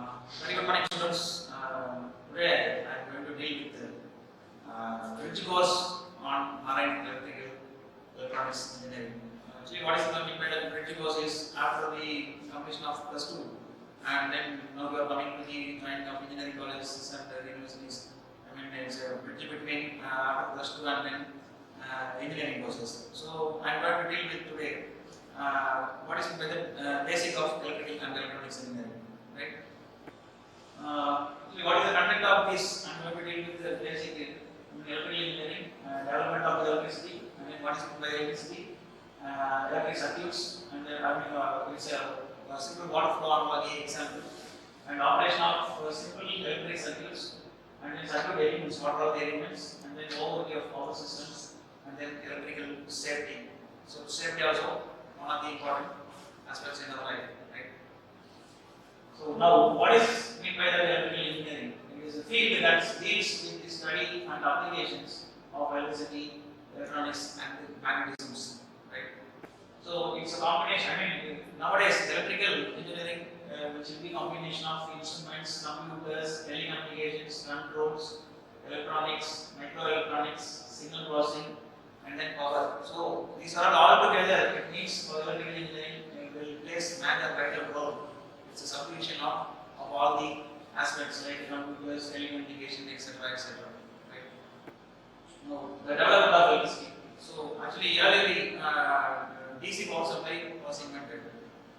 Very good morning, students. Today I am going to deal with which course on marine electrical electronics engineering. Actually, what is the mean by the bridge course is after the completion of +2, and then now we are coming to the joint of engineering colleges and universities. I mean, it's a bridge between after +2 and then engineering courses. So I am going to deal with today what is the basic of electrical and electronics engineering, right? What is the content of this? I am going to deal with the basic electrical engineering, development of the electricity, and then what is meant by electricity, electric circuits, and then it's a simple water flow analogy example, and operation of simple electric circuits, and then circuit elements, what are the elements, and then overview of power systems, and then electrical safety. So safety also one of the important aspects in our life, right? So now, what is meant by the electrical engineering? It is a field that deals with the study and applications of electricity, electronics, and magnetisms, right? So it's a combination. I mean, nowadays electrical engineering, which will be combination of instruments, computers, telecommunications, controls, electronics, microelectronics, signal processing, and then power. So these are all together. It means for electrical engineering will place man a vital role. It's a subdivision of all the aspects like computers, telecommunication, etc., etc. Right? Now the development of electricity. So actually, earlier DC power supply was invented,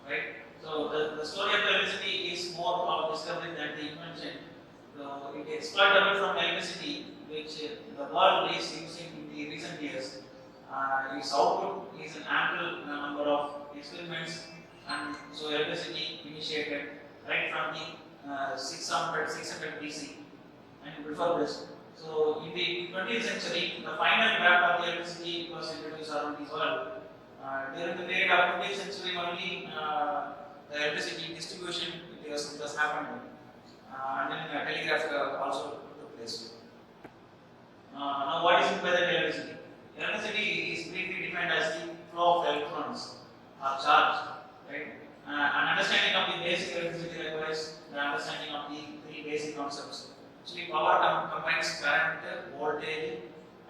right? So the story of electricity is more of discovery than the invention. So it exploitable from electricity, which the world is using in the recent years. Its output is an ample number of experiments, and so electricity initiated right from the 600 BC and before this. So in the 20th century, the final draft of the electricity was introduced around the world. During the period of 20th century only, the electricity distribution it was happened, and then telegraph also took place. Now, what is meant by the electricity? Electricity is briefly defined as the flow of electrons or charge, right? An understanding of the basic electricity requires the understanding of the three basic concepts. Actually, power combines current, voltage,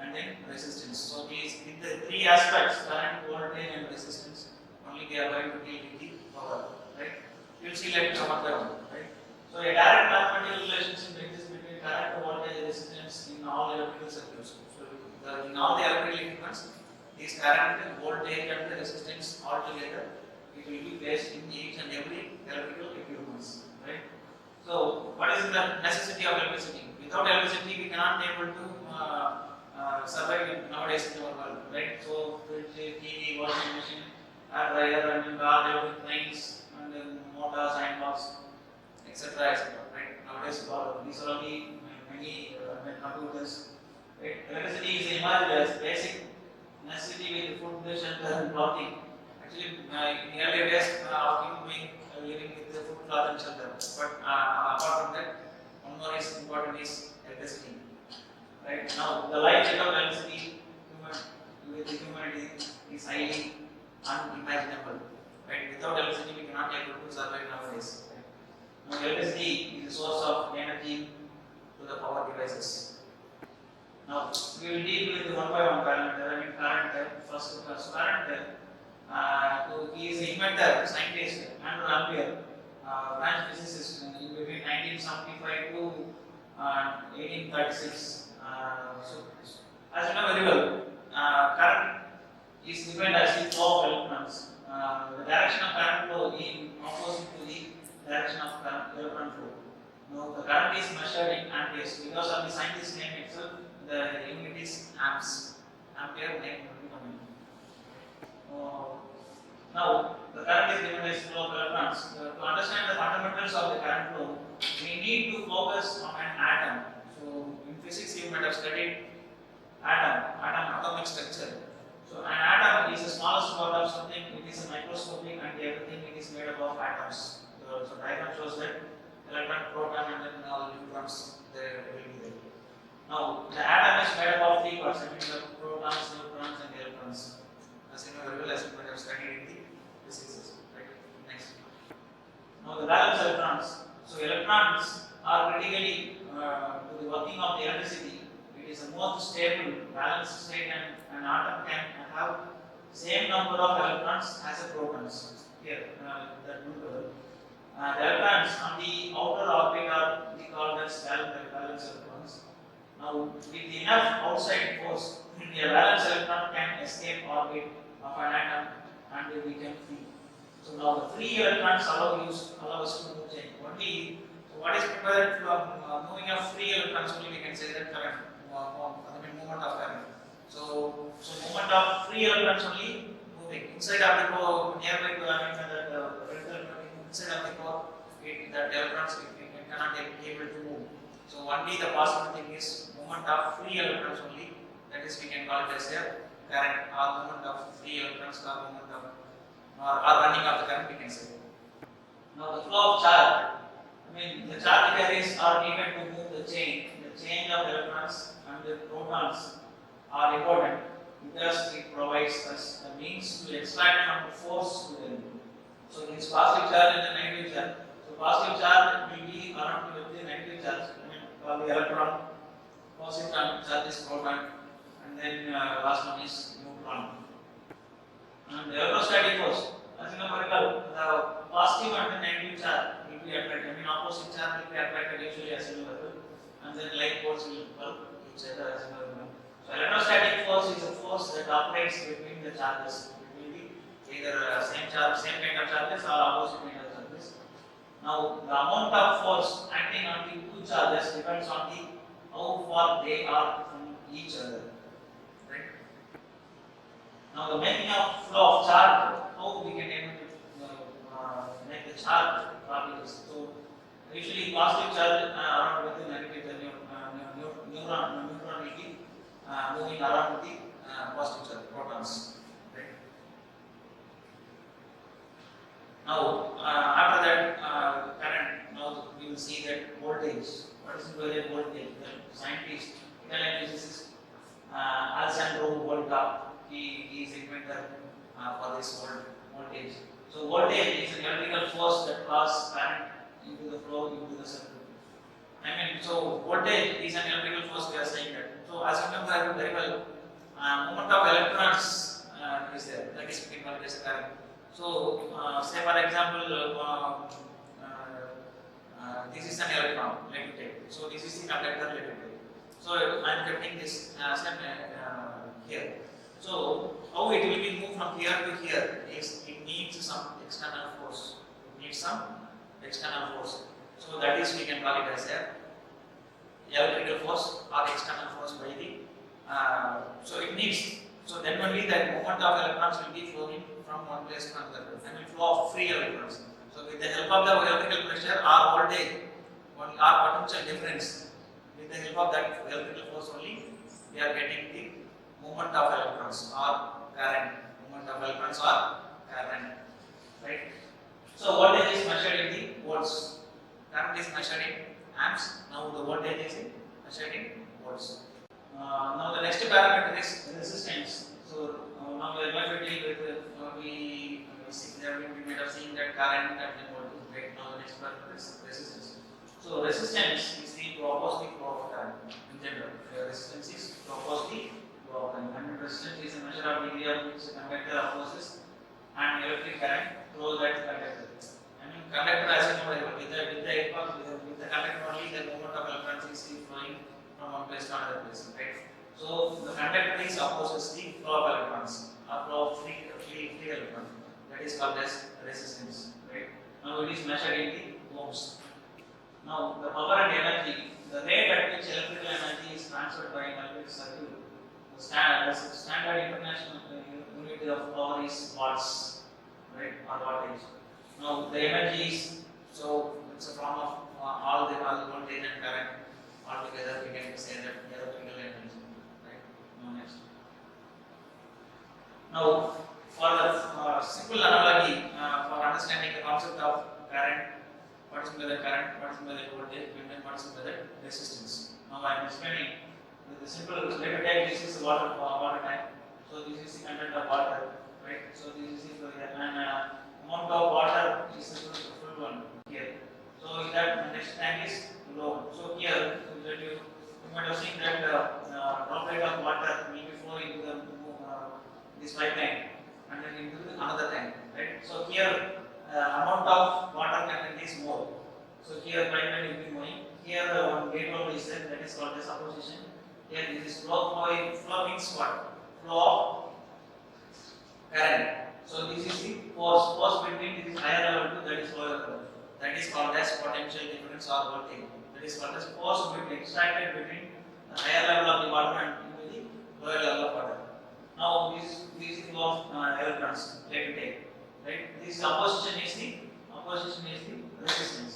and then resistance. So, these with the three aspects, current, voltage, and resistance, only they are going to deal with the power, right? You will see like one by one, right? So, a direct mathematical relationship exists between current, voltage, and resistance in all electrical circuits. So, in all the electrical equipments, this current, voltage, and the resistance all together, it will be placed in each and every electrical equipments, right? So, what is the necessity of electricity? Without electricity, we cannot be able to survive nowadays in our world, right? So, fridge, TV, washing machine, air dryer, and car, trains, and then motors, iron box, etc., etc. Right? Nowadays, these are only many computers. Right? Electricity is emerged as basic necessity with food, shelter, and clothing. Actually, in earlier days, people being living with the food, cloth, and shelter. But apart from that, one more is important is electricity. Right now, the life cycle of electricity with the humanity is highly unimaginable. Right? Without electricity, we cannot be able to survive nowadays. Right? Now, electricity is a source of energy to the power devices. Now, we will deal with the one by one parameter. I mean, current. First, current. He is the inventor, scientist, Andrew Ampere, French physicist in between 1975 to 1836. So, as you know very well, current is defined as the flow of electrons. The direction of current flow in opposite to the direction of electron flow. Now, the current is measured in amperes because of the scientist's name itself. The unit is amps. Ampere name will be coming. Now, the current is given as flow of electrons. To understand the fundamentals of the current flow, we need to focus on an atom. So, in physics, you might have studied atomic structure. So, an atom is the smallest part of something. It is a microscopic, and everything it is made up of atoms. So, diagram shows that electron, proton, and then all neutrons there will be there. Now, the atom is made up of three parts. I mean, the protons, neutrons, and electrons. As you know very well, as you might have studied in the physics, right? Next. Now, the valence electrons. So electrons are critically to the working of the electricity. It is the most stable, balanced state, and an atom can have same number of electrons as the protons. Here, that blue color. The electrons on the outer orbit are we call as valence electrons. Now, with enough outside force, a valence electron can escape orbit of an atom and they become free. So now the free electrons allow us to move change. Only so what is prepared from moving of free electrons only we can say that current, movement of current. So movement of free electrons only moving inside of the core, nearby to inside of the core, that electrons it cannot be able to move. So only the possible thing is movement of free electrons only. That is we can call it as a current or movement of free electrons or movement of or running of the current we can say. Now the flow of charge. The charge carriers are needed to move the chain. The chain of electrons and the protons are important because it provides us a means to extract from the force to the element. So there is positive charge and the negative charge. So positive charge will be around with the negative charge. For the electron, positive charge is proton, and then last one is neutron. And the electrostatic force, as you know very well, the positive and the negative charge will be attracted. Opposite charge will be attracted usually as you know very well, and then like force will repel each other as you know very well. So electrostatic force is a force that operates between the charges. It will be either same kind of charges or opposite kind of charges. Now the amount of force acting on the two charges depends on the how far they are from each other. Right? Now the making of flow of charge, how we can able to make the charge particles. So usually positive charge around with the negative neutron will be moving around with the positive charge protons. Right? Now after that current, now we will see that voltage. What is the voltage? The scientist, Italian physicist Alessandro Volta, he is inventor for this voltage. So voltage is an electrical force that passes current into the flow into the circuit. So voltage is an electrical force we are saying that. So as you remember very well, movement of electrons is there. That is we can call it as current. So say for example, this is an electron. Let me take. So this is the conductor. Let me take. So I am getting this here. So how it will be moved from here to here is it needs some external force. It needs some external force. So that is we can call it as a electrical force or external force by the so it needs. So then only the movement of electrons will be flowing from one place to another and will flow of free electrons. So with the help of the electrical pressure or voltage or potential difference, with the help of that electrical force only, we are getting the movement of electrons or current. Movement of electrons or current. Right? So voltage is measured in the volts. Current is measured in amps. Now the voltage is measured in volts. Now the next parameter is resistance. So now we are going to deal with we made of seeing that current and then voltage. Right? Now the next parameter is resistance. So resistance is the opposite flow of current in general. Resistance is to oppose the flow of current. And resistance is a measure of degree of which the conductor opposes and electric current through that conductor. Conductor as you know with the conductor only the movement of electrons is flowing from one place to another place. Right? So the conductor is opposes the flow of electrons or flow of free electrons. That is called as resistance. Right? Now it is measured in the ohms. Now the power and energy, the rate at which electrical energy is transferred by an electric circuit, the standard international unit of power is watts, right, or wattage. Now the energy is, so it's a form of all the voltage and current all together. We can say that electrical energy. Right? Now next. Now for the simple analogy for understanding the concept of current, what is meant by the current, what is meant by the voltage, and then what is meant by the resistance. Now I am explaining with the simple. Let me take this is water tank. So this is the content of water, right? So this is the and amount of water is the full one here. So in that the next tank is low. So here you might have seen that droplet of water will be flowing into the this pipeline and then into another tank, right? So here amount of water content is more. So here pipeline will be moving. Here one gate valve is there, that is called as opposition. Here this is flow means what? Flow of current. So this is the force between this higher level to that is lower level. That is called as potential difference or voltage. That is called as force between extracted between the higher level of the water and into the lower level of water. Now this is the flow of electrons. Let me take. Right? This opposition is the resistance.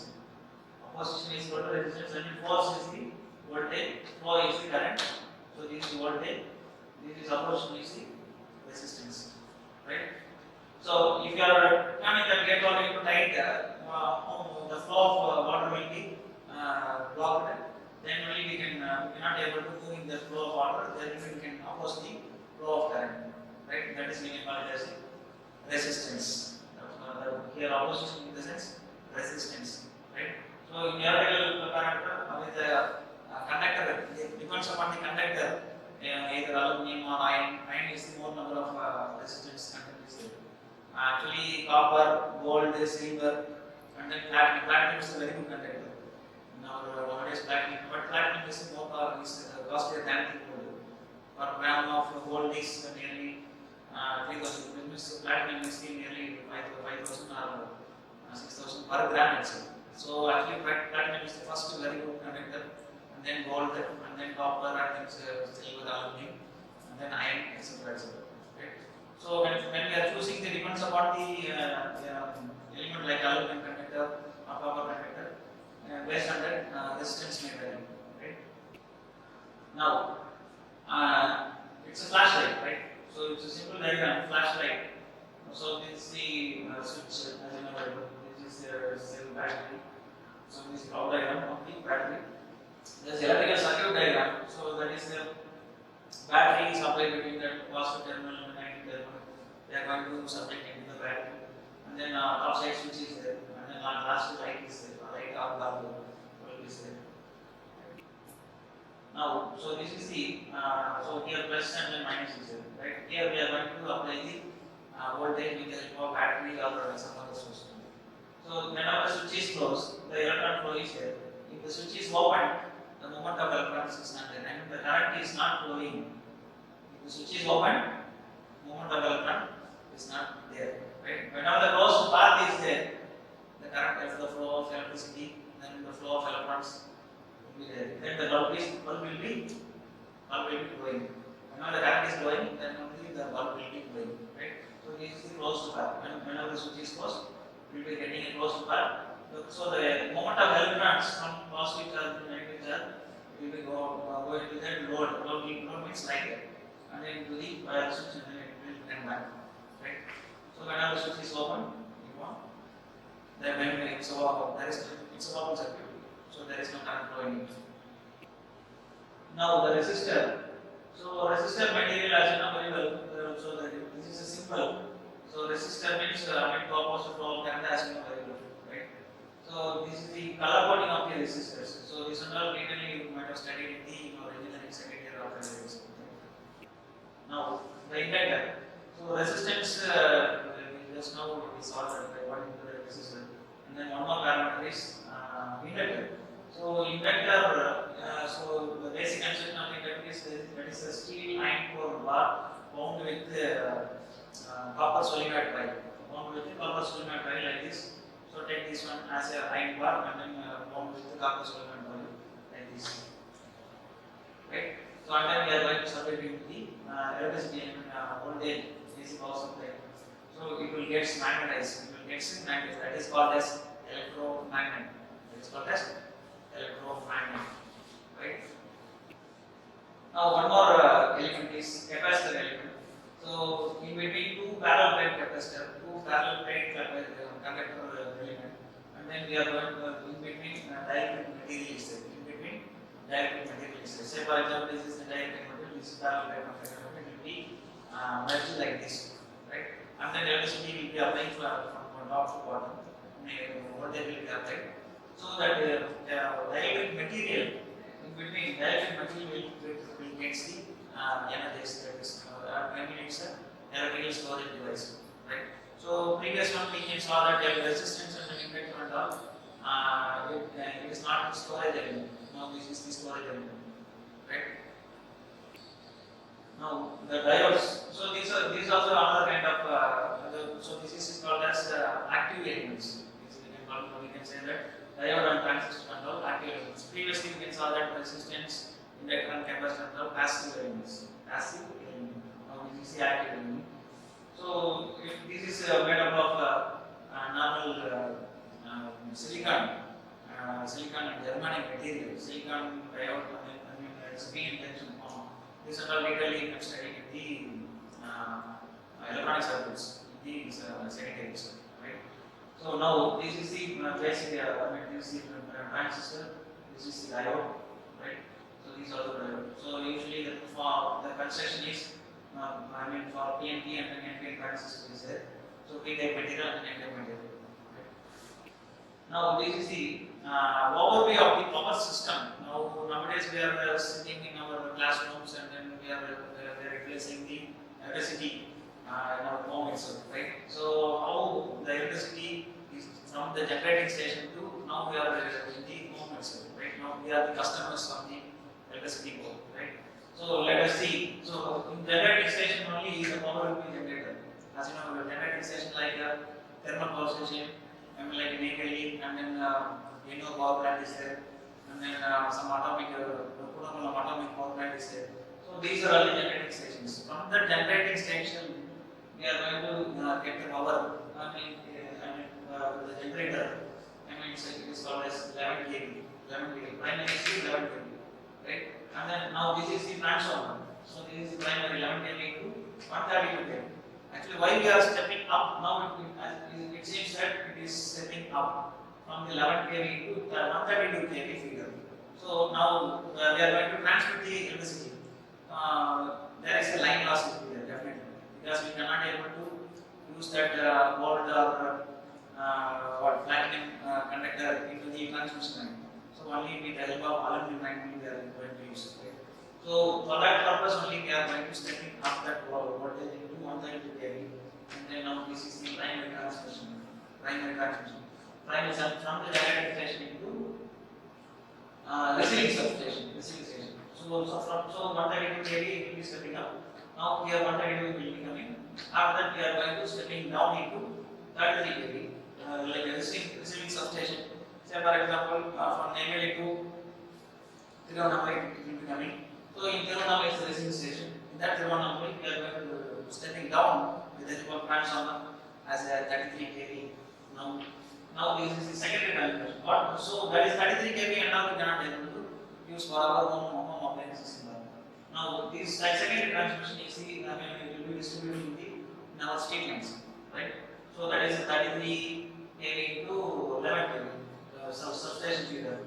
Opposition is equal to resistance and force is the voltage. Flow is the current. So this is voltage. This is opposition is the resistance. Right? So if you are turning the gate valve into tight, the flow of water will be blocked. Then only we cannot able to move in the flow of water. Then we can oppose the flow of current. Right? That is we called as resistance. Here opposition in the sense resistance. Right? So in electrical parameter with the conductor, it depends upon the conductor. Either aluminum or iron. Iron is the more number of resistance content is there. Actually, copper, gold, silver, and then platinum. Platinum is a very good conductor. Nowadays, platinum, but platinum is more costlier than gold. Per gram of gold is nearly 3,000. Platinum is nearly 5,000 or 6,000 per gram itself. So actually, platinum is the first very good conductor, and then gold, and then copper, and then silver, aluminum, and then iron, etc. Right? So when we are choosing, it depends upon the element like aluminum conductor or copper conductor, based on that resistance may vary. Right? Now, it's a flashlight, right? So it's a simple diagram, flashlight. So this is the switch, as you know, this is the cell battery. So this is the power diagram of the battery. There is electrical circuit diagram. So that is the battery is applied between the positive terminal and negative terminal. They are going to subject into the battery. And then outside switch is there. And then last light is there. Light or bulb is there. Now, so this is the so here plus and then minus is there. Right? Here we are going to apply the voltage with the help of battery or some other source. So whenever the switch is closed, the electron flow is there. If the switch is open, the movement of electrons is not there, and the current is not flowing. If the switch is open, movement of electron is not there. Right? Whenever the closed path is there, the current of the flow of electricity, then the flow of electrons will be there. Then the bulb will be flowing. Whenever the current is flowing, then only the bulb will be flowing. Right? So this is the closed path. Whenever the switch is closed, we will be getting a closed path. So the moment of electrons from positive charge to negative charge will be going to the load. Load means like that, and then to the wire switch, and then it will turn back. Right? So whenever the switch is open, then when it's a open circuit, so there is no current flowing. Now the resistor. So resistor material, as you know very well. So this is a symbol. So resistor means opposite flow of current, as you know very well. So this is the color coding of the resistors. So this one all clearly you might have studied in the engineering second year of resistors. Now the inductor. So resistance just now we saw that by one into the resistor, and then one more parameter is inductor. So inductor. So the basic concept of inductor is that is a steel iron core bar bound with copper solenoid coil. Bound with the copper solenoid coil like this. So take this one as a iron bar and then bound with the copper solenoid coil like this. Right? So and then we are going to substitute the electricity and voltage AC power supply. So it will get magnetized. It will get magnetized. That is called as electromagnet. That is called as electromagnet. Right? Now one more element is capacitor element. So in between two parallel plate capacitor, two parallel plate conductor element, and then we are going to in between dielectric material is there. In between dielectric material is there. Say for example, this is the dielectric material, this is parallel plate conductor. It will be merged like this, right? And then electricity will be applied from top to bottom. Voltage will be applied. so that dielectric material in between dielectric material will get the energies, that is it's a electrical storage device, right? So previous one we saw that the resistance and the inductor and all, it is not storage element. Now this is the storage element, right? Now the diodes. So these also another kind of so this is called as active elements. We can say that diode and transistor and all active elements. Previously we saw that resistance, inductor and capacitor and all passive elements. Passive element. Now this is the active element. So if this is made up of normal silicon and germanium material. Silicon diode, it's being intention form. This is all legally studied in the electronic circuits, in the secondary circuit, right? So now this is the basic, this is the transistor, this is the diode, right? So these are the diode. So usually for the construction is, for PNP and NPN transistor is there. So P-type material and N-type material. Now this is the overview of the power system. Nowadays we are sitting in our classrooms and then we are replacing the electricity in our home itself, right? So how the electricity is from the generating station to now we are in the home itself, right? Now we are the customers of the electricity board, right? So let us see. So in generating station only the power will be generated. As you know, the generating station like a thermal power station, like an Neyveli, and then power plant is there, and then some atomic power plant is there. So these are all the generating stations. From the generating station, we are going to get the power. The generator. It is called as 11 kV. 11 kV. Primary is 11 kV, right? And then now this is the transformer. So this is the primary 11 kV to 132 kV. Actually, why we are stepping up now? It seems that it is stepping up from the 11 kV to 132 kV figure. So now we are going to transmit the electricity. There is a line loss here, definitely, because we cannot able to use that gold or platinum conductor into the transmission line. So only with the help of aluminum line we are going to use it. So for that purpose only we are going to stepping up that voltage into 132 kV, and then now this is the primary transmission. Primary from the generating station into receiving substation. So 132 kV it will be stepping up. Now here 132 will be coming. After that we are going to stepping down into 33 kV, like a receiving substation. Say for example from Neyveli to Tirunelveli it will be coming. So in Tirunelveli is the receiving station. In that Tirunelveli we are going to stepping down with the help of transformer as a 33 kV. Now this is the secondary transmission. So that is 33 kV and now we cannot able to use for our home appliances. Now this secondary transmission is the it will be distributed in our street lines, right? So that is 33 kV to 11 kV substation feeder.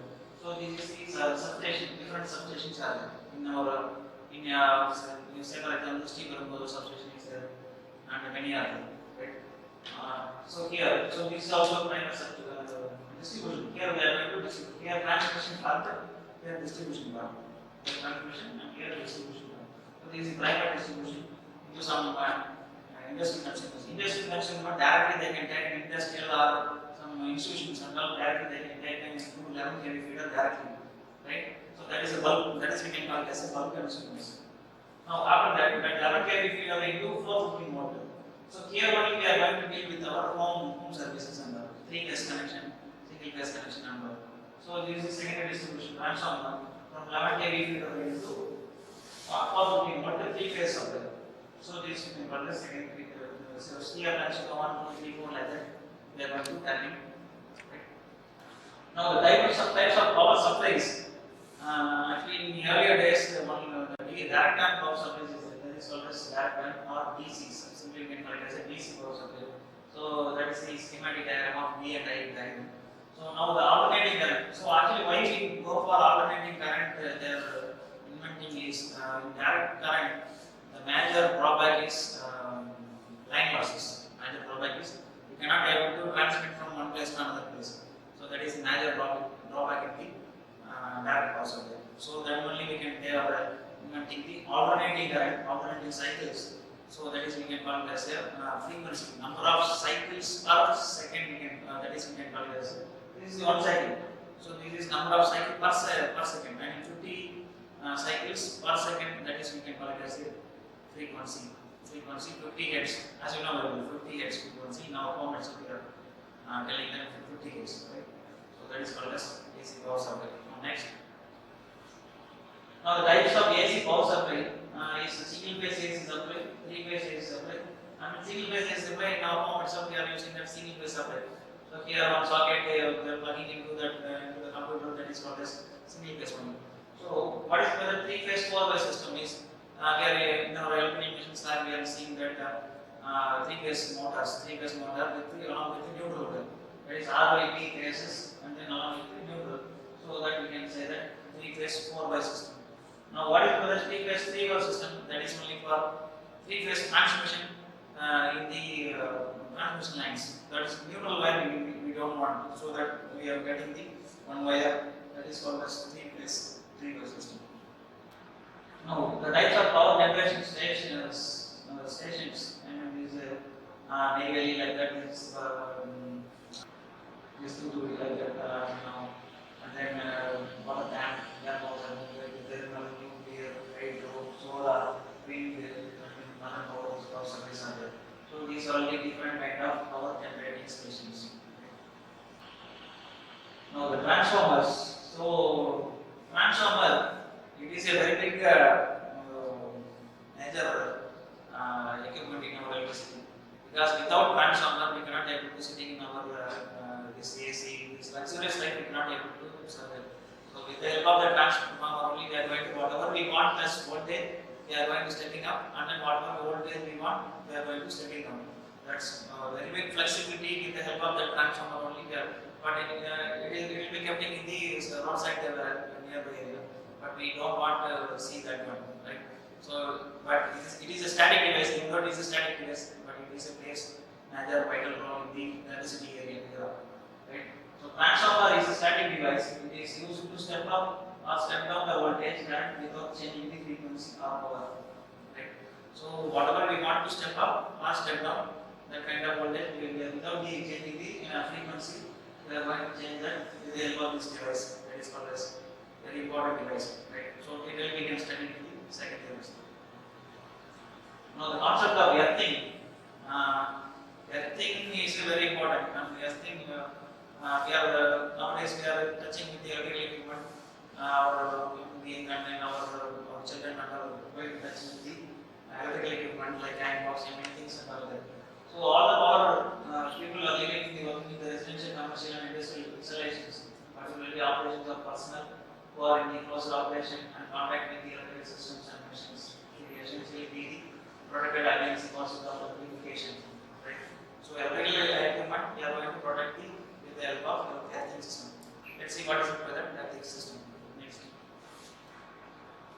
So this is the substation. Different substations are there in our say for example Sriperumbudur substation is there and many others, right? So this is also primary distribution. Here we are going to distribute. Here transmission part, here distribution part. Here transmission and here distribution part. So this is primary distribution into some industrial consumers. Industrial consumer directly they can take an industrial or some institutions and all directly they can take an 11 kV feeder directly, right? So that is a bulk. That is we can call as a bulk consumers. Now after that 11 kV feeder into 450 motor. So here only we are going to deal with our home services and 3-phase connection, single-phase connection and all. So this is secondary distribution transformer from 11 kV feeder into 450 motor 3-phase supply. So this is called the secondary. So here transformer 1, 2, 3, 4 like that. We are going to tapping. Right. Now the types of power supplies. Actually in the earlier days, direct current power supplies is called as direct current or DCs. We can call it as a DC power supply. So that is the schematic diagram of V and I diagram. So now the alternating current. So actually why we go for alternating current, they are inventing is direct current. The major drawback is line losses. Major drawback is you cannot able to transmit from one place to another place. So that is major drawback in the direct power supply. So then only we can inventing the alternating cycles. So that is we can call it as a frequency, number of cycles per second. We can that is we can call it as this is the one cycle. So this is number of cycles per second, and 50 cycles per second. That is we can call it as a frequency. Frequency 50 Hz. As you know, 50 Hz frequency. Now how much we are telling them 50 Hz, right? So that is called as AC power supply. Next. Now the types of AC power supply is single phase AC supply, three phase AC supply, and single phase AC supply. Now how much we are using that single phase supply. So here one socket they are plugging into the computer, that is called as single phase one. So what is the three phase 4-way system is? Here in our electronic machines lab we are seeing that three phase motor along with the neutral wire. That is RYP phases and then along with the neutral. So that we can say that three phase 4-way system. Now what is the three phase 3-way system? That is only for three phase transmission in the transmission lines. That is neutral wire we don't want. So that we are getting the one wire, that is called as three phase 3-way system. Now the types of power generation stations, and these navally like that is used to do like that now, and then water tank, air power, thermal, nuclear, hydro, solar, wind, other power supply are there. So these are all the different kind of power generating stations. Now the transformers. So transformer, it is a very big major equipment in our electricity, because without transformer we cannot able to sitting in our this AC, this luxurious life we cannot able to survive. So with the help of the transformer only we are going to whatever we want as voltage we are going to stepping up, and then whatever voltage we want we are going to stepping down. That's very big flexibility with the help of the transformer only we are, but it will be kept in the roadside nearby area. But we don't want to see that one, right? So, but it is a static device. Even though it is a static device, but it is a place major vital role in the electricity area, right? So, transformer is a static device. It is used to step up or step down the voltage current without changing the frequency or power, right? So, whatever we want to step up or step down, that kind of voltage without changing the frequency, we are going to change that with the help of this device. That is called as very important device, right? So it will be studied in the second semester. Now the concept of earthing, earthing is very important. And earthing, nowadays we are touching with the electrical equipment, our children are going to touch with the electrical equipment like iron box and many things and all that. So all the power people are living in the residential, commercial and industrial installations, particularly operations of personnel who are in the close operation and contact with the electrical systems and machines. They essentially be protected against the causes of amplification. Right? So electrical equipment we are going to protect with the help of the earthing system. Let's see what is the present earthing system. Next.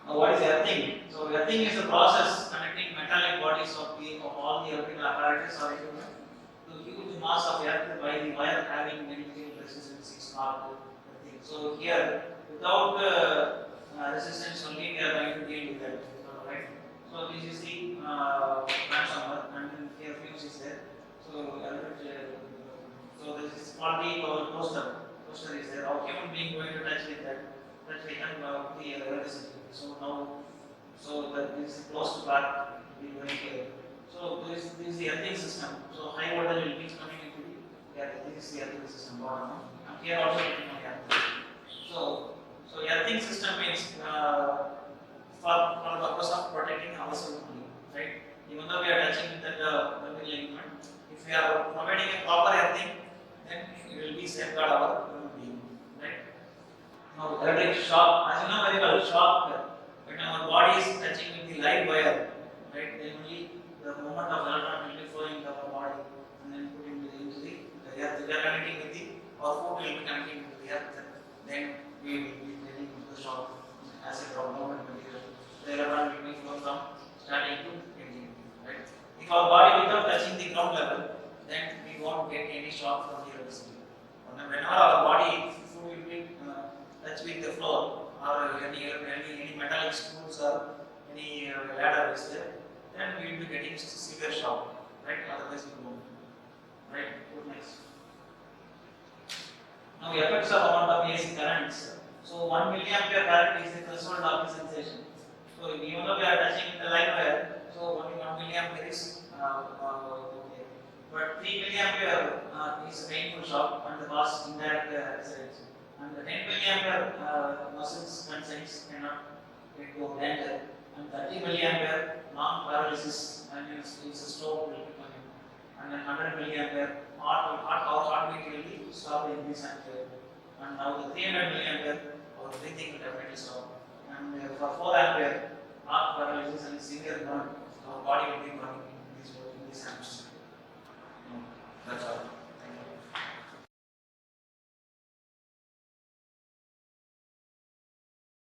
Now what is earthing? So earthing is a process connecting metallic bodies of all the electrical apparatus or equipment to huge mass of earth by the wire having many resistance or earthing. So here, without resistance only we are going to deal with that, right? So this is the transformer, and then here fuse is there. So this is called the toaster. Toaster is there. Our human being going to touch with that. That we can the electricity. So now, this is close to back. We going here. So this is the earthing system. So high voltage will be coming into the this is the earthing system bottom. And here also we can So earthing system means for the purpose of protecting ourselves only, right? Even though we are touching with the electrical equipment, if we are providing a proper earthing, then it will be safeguard our human being, right? Now electric shock, as you know very well, shock when our body is touching with the live wire, right? Then only the movement of electron will be flowing into our body and then put into the earth. We are connecting with our food will be connecting with the earth. Then we will be getting the shock as a movement material. The electron will be flow from starting to ending, right? If our body without touching the ground level, then we won't get any shock from the electricity. Whenever our body minutes. So 1 milliampere current is the threshold of the sensation. So even though we are touching the live wire, so only 1 milliampere is okay. But 3 milliampere is a painful shock and the cause indirect results. And the 10 milliampere muscles and sense cannot get to danger. And 30 milliampere long paralysis and it's a stroke will be coming. And then 100 milliampere heartbeat will be stopped in this and now the 300 milliampere our breathing will definitely stop. And for 4 ampere heart paralysis and severe burn, our body will be burning.